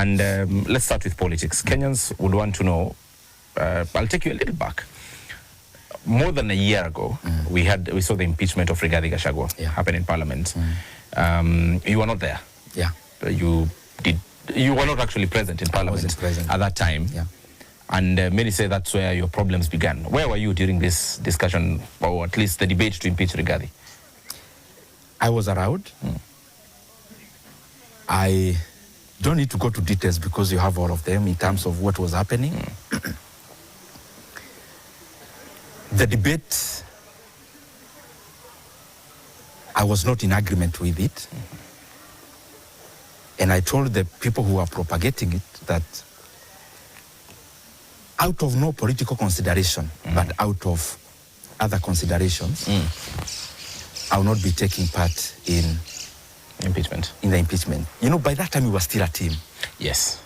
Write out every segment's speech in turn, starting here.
And let's start with politics. Kenyans would want to know, I'll take you a little back. More than a year ago, we saw the impeachment of Rigathi Gachagua happen in Parliament. You were not there. Yeah. You were not actually present in Parliament at that time. Yeah. And many say that's where your problems began. Where were you during this discussion, or at least the debate to impeach Rigathi? I was around. I don't need to go to details because you have all of them in terms of what was happening. The debate, I was not in agreement with it. And I told the people who are propagating it that out of no political consideration, but out of other considerations, I will not be taking part in impeachment. In the impeachment. You know, by that time we were still a team. Yes.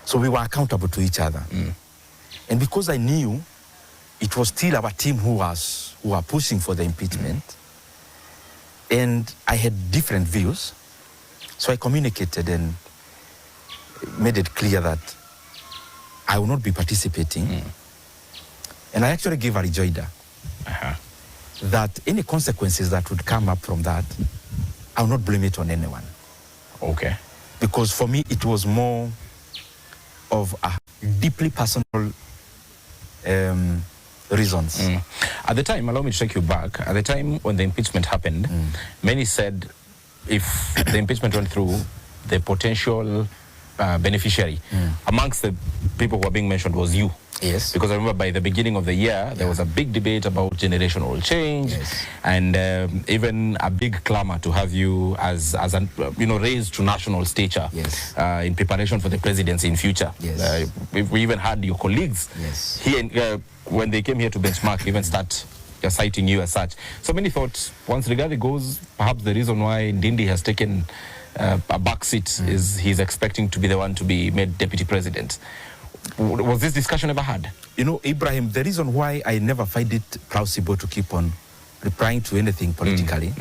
So we were accountable to each other. And because I knew it was still our team who were pushing for the impeachment, and I had different views, so I communicated and made it clear that I will not be participating. And I actually gave a rejoinder that any consequences that would come up from that, I will not blame it on anyone. Okay. Because for me, it was more of a deeply personal reasons. At the time, allow me to take you back, at the time when the impeachment happened, many said if the impeachment went through, the potential beneficiary amongst the people who were being mentioned was you. Yes. Because I remember by the beginning of the year, there was a big debate about generational change, and even a big clamor to have you as an, raised to national stature in preparation for the presidency in future. Yes. We even had your colleagues here, when they came here to benchmark, even start citing you as such. So many thought once Rigathi goes, perhaps the reason why Ndindi has taken a back seat is he's expecting to be the one to be made deputy president. Was this discussion ever had? You know, Ibrahim, the reason why I never find it plausible to keep on replying to anything politically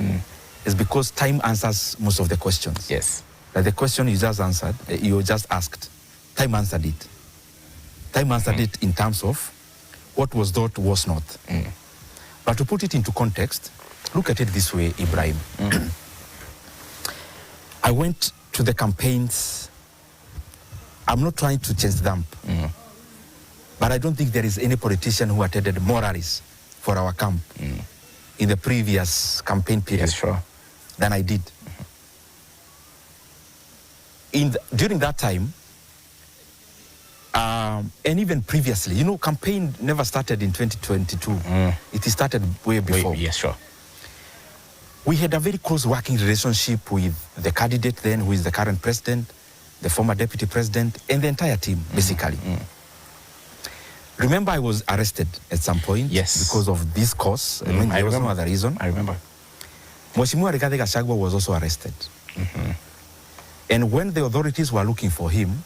is because time answers most of the questions. Yes. Like the question you just answered, you just asked, time answered it. Time answered it in terms of what was thought was not. But to put it into context, look at it this way, Ibrahim. I went to the campaigns. I'm not trying to change them, but I don't think there is any politician who attended morals for our camp in the previous campaign period than I did. During that time, and even previously, you know, campaign never started in 2022. It started way before. Yes, sure. We had a very close working relationship with the candidate then, who is the current president, the former deputy president, and the entire team, basically. Remember, I was arrested at some point because of this cause. I mean, there was no other reason. I remember. Mheshimiwa Rigathi Gachagua was also arrested. And when the authorities were looking for him,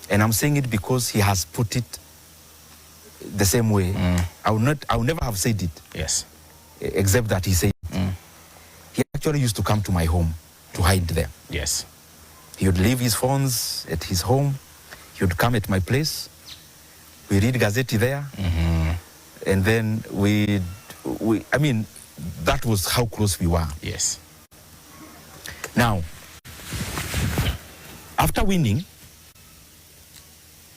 and I'm saying it because he has put it the same way, I will never have said it. Yes. Except that he said it. He actually used to come to my home to hide there. Yes. He would leave his phones at his home. He would come at my place. We read Gazette there. And then I mean, that was how close we were. Yes. Now, after winning,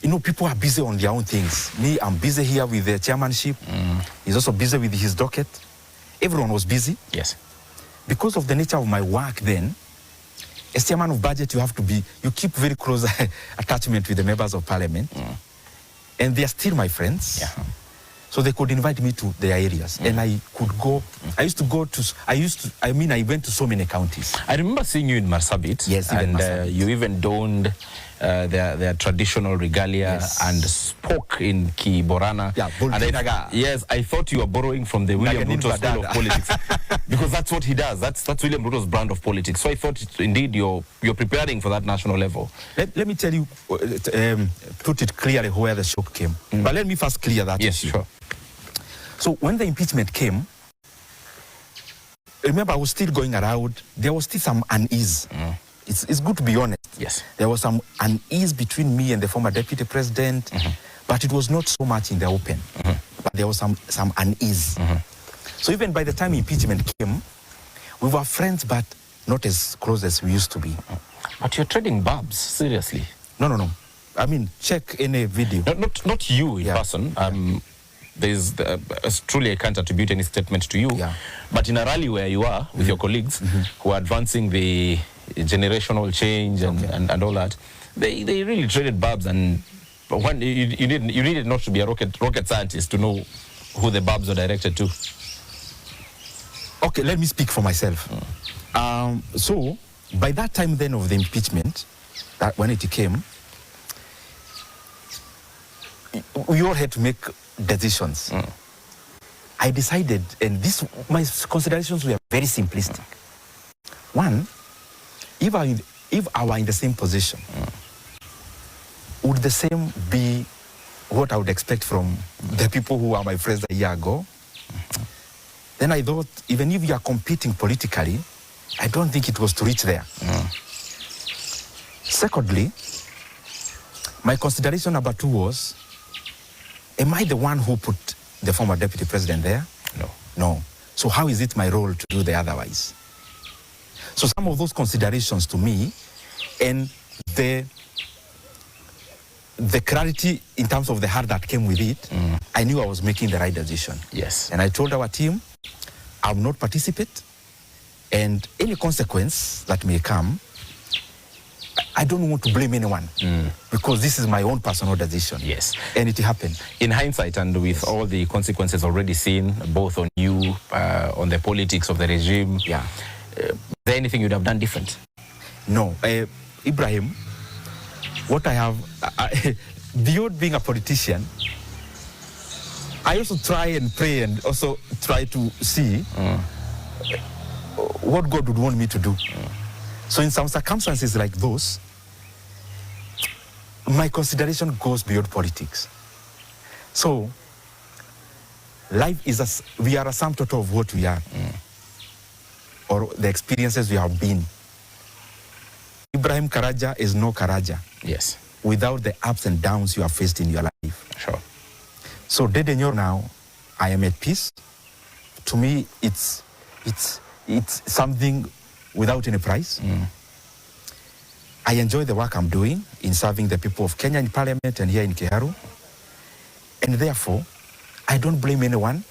you know, people are busy on their own things. Me, I'm busy here with the chairmanship. He's also busy with his docket. Everyone was busy. Yes. Because of the nature of my work then, as chairman of budget, you keep very close attachment with the members of parliament. And they are still my friends. So they could invite me to their areas. And I could go. I went to so many counties. I remember seeing you in Marsabit. Yes, and Marsabit. You even donned their traditional regalia and spoke in Kiborana. Yes, I thought you were borrowing from the William Ruto style of politics. Because that's what he does. That's William Ruto's brand of politics. So I thought indeed you're preparing for that national level. Let me tell you, put it clearly where the shock came. But let me first clear that issue. Sure. So when the impeachment came, remember I was still going around. There was still some unease it's good to be honest. Yes. There was some unease between me and the former deputy president, but it was not so much in the open. But there was some unease. So even by the time impeachment came, we were friends, but not as close as we used to be. But you're trading barbs, seriously? No. I mean, check any video. Not you in person. Truly I can't attribute any statement to you. Yeah. But in a rally where you are with your colleagues who are advancing the generational change and all that, they really traded barbs, and you needed not to be a rocket scientist to know who the barbs are directed to. Okay, let me speak for myself. So by that time then of the impeachment, when it came, we all had to make decisions. I decided, and my considerations were very simplistic. One, if I were in the same position, would the same be what I would expect from the people who were my friends a year ago? Then I thought, even if you are competing politically, I don't think it was to reach there. Secondly, my consideration number 2 was, am I the one who put the former deputy president there? No. So how is it my role to do the otherwise? So some of those considerations to me, and the clarity in terms of the heart that came with it, I knew I was making the right decision. Yes. And I told our team, I will not participate, and any consequence that may come, I don't want to blame anyone, because this is my own personal decision. Yes. And it happened. In hindsight, and with all the consequences already seen, both on you, on the politics of the regime, is there anything you'd have done different? No. Ibrahim, what I have, beyond being a politician, I also try and pray and also try to see what God would want me to do. So in some circumstances like those, my consideration goes beyond politics. So life is we are a sum total of what we are, or the experiences we have been. Ibrahim Karaja is no Karaja. Yes. Without the ups and downs you have faced in your life. Sure. So Ndindi Nyoro now, I am at peace. To me, it's something without any price. I enjoy the work I'm doing in serving the people of Kenya in Parliament and here in Kiharu. And therefore, I don't blame anyone.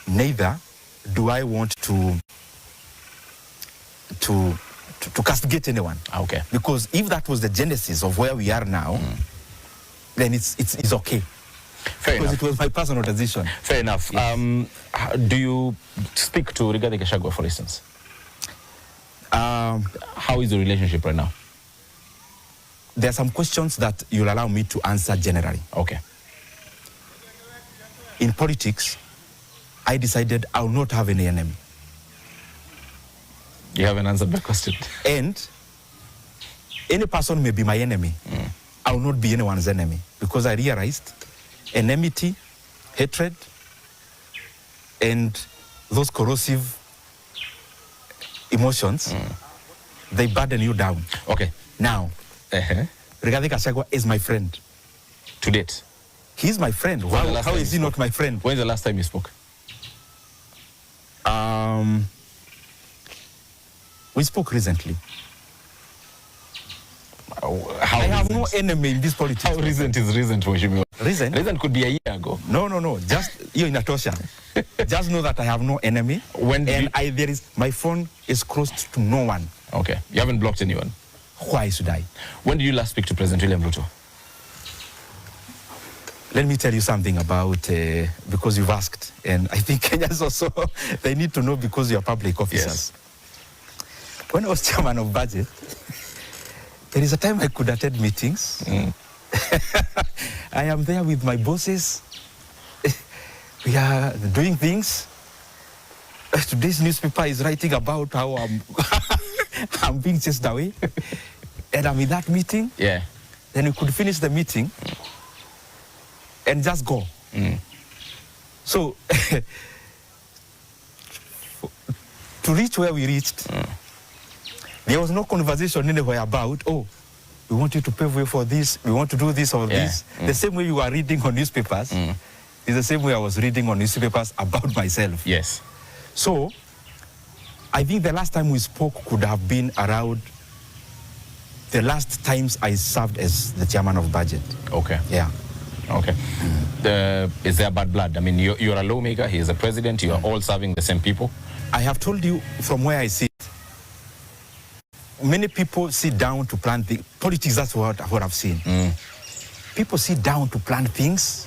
Neither do I want to castigate anyone. Okay. Because if that was the genesis of where we are now, then it's okay. Fair enough. Because it was my personal decision. Fair enough. Yes. Do you speak to Rigathi Gachagua, for instance? How is the relationship right now? There are some questions that you'll allow me to answer generally. Okay. In politics, I decided I will not have any enemy. You haven't answered my question. And any person may be my enemy. I will not be anyone's enemy, because I realized enmity, hatred, and those corrosive emotions, they burden you down. Okay. Now, Rigathi Gachagua is my friend. To date? He's my friend. How is he not my friend? When's the last time you spoke? We spoke recently. How I have no enemy in this politics. How recent is recent, Mheshimiwa? Recent? Recent could be a year ago. No. Just you in Atosha. Just know that I have no enemy. My phone is closed to no one. Okay. You haven't blocked anyone? Why should I? When did you last speak to President William Ruto? Let me tell you something about, because you've asked, and I think Kenyans also, they need to know because you're public officers. Yes. When I was chairman of budget, there is a time I could attend meetings. I am there with my bosses. We are doing things. Today's newspaper is writing about how I'm being chased away. And I'm in that meeting. Yeah. Then we could finish the meeting and just go. So, to reach where we reached, There was no conversation anywhere about, oh, we want you to pave way for this, we want to do this or this. The same way you are reading on newspapers is the same way I was reading on newspapers about myself. Yes. So, I think the last time we spoke could have been around the last times I served as the chairman of budget. Okay. Yeah. Okay. Is there bad blood? I mean, you're a lawmaker, he is a president, you are all serving the same people. I have told you from where I sit, many people sit down to plan things. Politics, that's what I've seen. People sit down to plan things.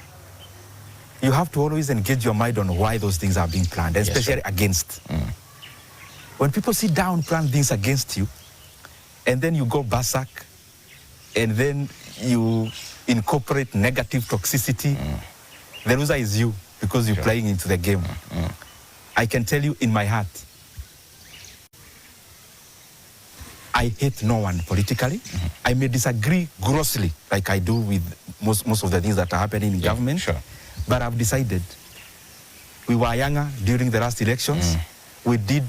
You have to always engage your mind on why those things are being planned, especially against. When people sit down, plan things against you, and then you go berserk, and then you incorporate negative toxicity, the loser is you, because you're playing into the game. I can tell you in my heart, I hate no one politically. I may disagree grossly, like I do with most of the things that are happening in government. Sure. But I've decided, we were younger during the last elections. We did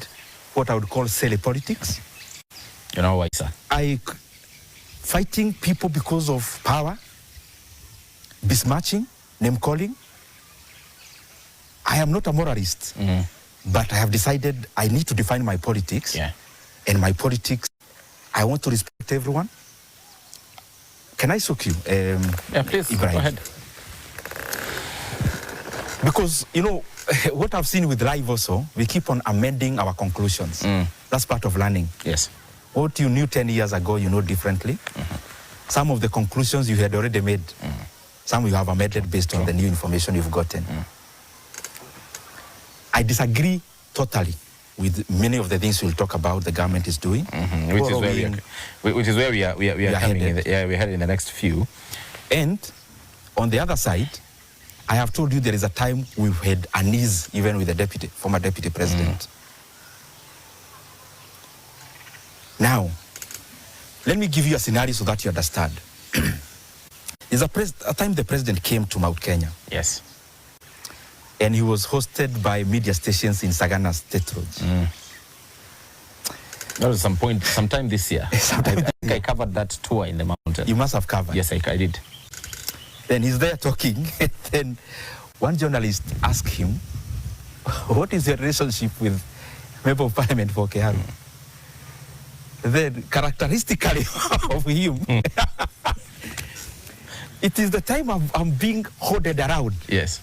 what I would call silly politics. You know why, sir? Fighting people because of power, besmirching, name calling. I am not a moralist, but I have decided I need to define my politics. And my politics, I want to respect everyone. Can I soak you? Yeah, please, Ibrahim? go ahead. Because, you know, what I've seen with life also, we keep on amending our conclusions. That's part of learning. Yes. What you knew 10 years ago, you know differently. Some of the conclusions you had already made, some you have amended based on the new information you've gotten. I disagree totally with many of the things we'll talk about the government is doing. Which is where we are coming headed. We're headed in the next few. And on the other side, I have told you there is a time we've had unease even with the former deputy president. Now, let me give you a scenario so that you understand. There's a time the president came to Mount Kenya. Yes. And he was hosted by media stations in Sagana State Road. That was sometime this year. I think I covered that tour in the mountain. You must have covered. Yes, I did. Then he's there talking, and then one journalist asked him, what is your relationship with Member of Parliament for Keharu? Then, characteristically of him, it is the time I'm being hoarded around. Yes.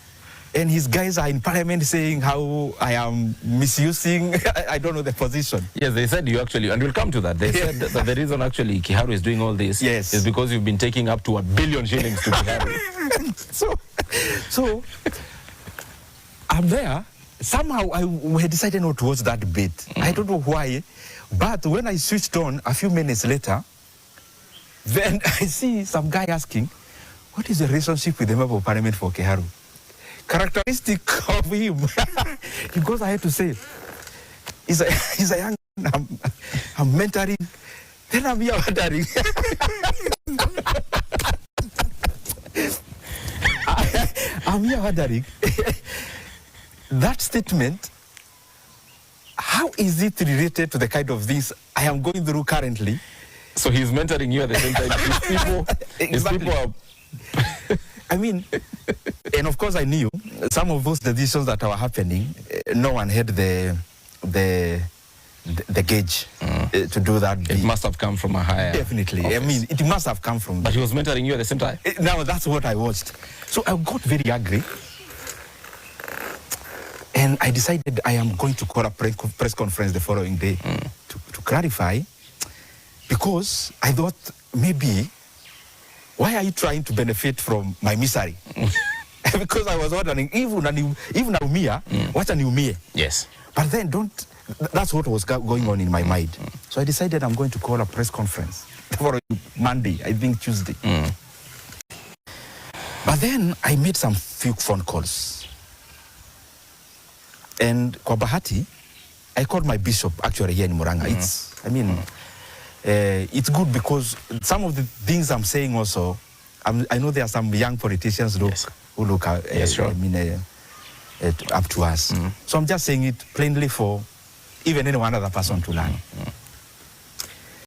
And his guys are in Parliament saying how I am misusing, I don't know the position. Yes, they said you actually, and we'll come to that. They said that the reason actually Kiharu is doing all this is because you've been taking up to 1 billion shillings to Kiharu. so I'm there. Somehow I decided not to watch that debate. I don't know why, but when I switched on a few minutes later, then I see some guy asking, what is the relationship with the Member of Parliament for Kiharu? Characteristic of him, because I had to say, he's a young man, I'm mentoring, then I'm here wondering. I'm here wondering, that statement, how is it related to the kind of things I am going through currently? So he's mentoring you at the same time. His people are... I mean, and of course I knew some of those decisions that were happening, no one had the gauge to do that. It must have come from a higher... Definitely. office. I mean, it must have come from... But he was mentoring you at the same time? Now, that's what I watched. So I got very angry. And I decided I am going to call a press conference the following day to clarify, because I thought maybe... Why are you trying to benefit from my misery? Because I was wondering, even naumia, what niumie? Yes. But then that's what was going on in my mind. So I decided I'm going to call a press conference for Monday, I think Tuesday. But then I made some few phone calls. And kwa bahati, I called my bishop actually here in Muranga. It's good because some of the things I'm saying also, I know there are some young politicians who look up to us. So I'm just saying it plainly for even any one other person to learn.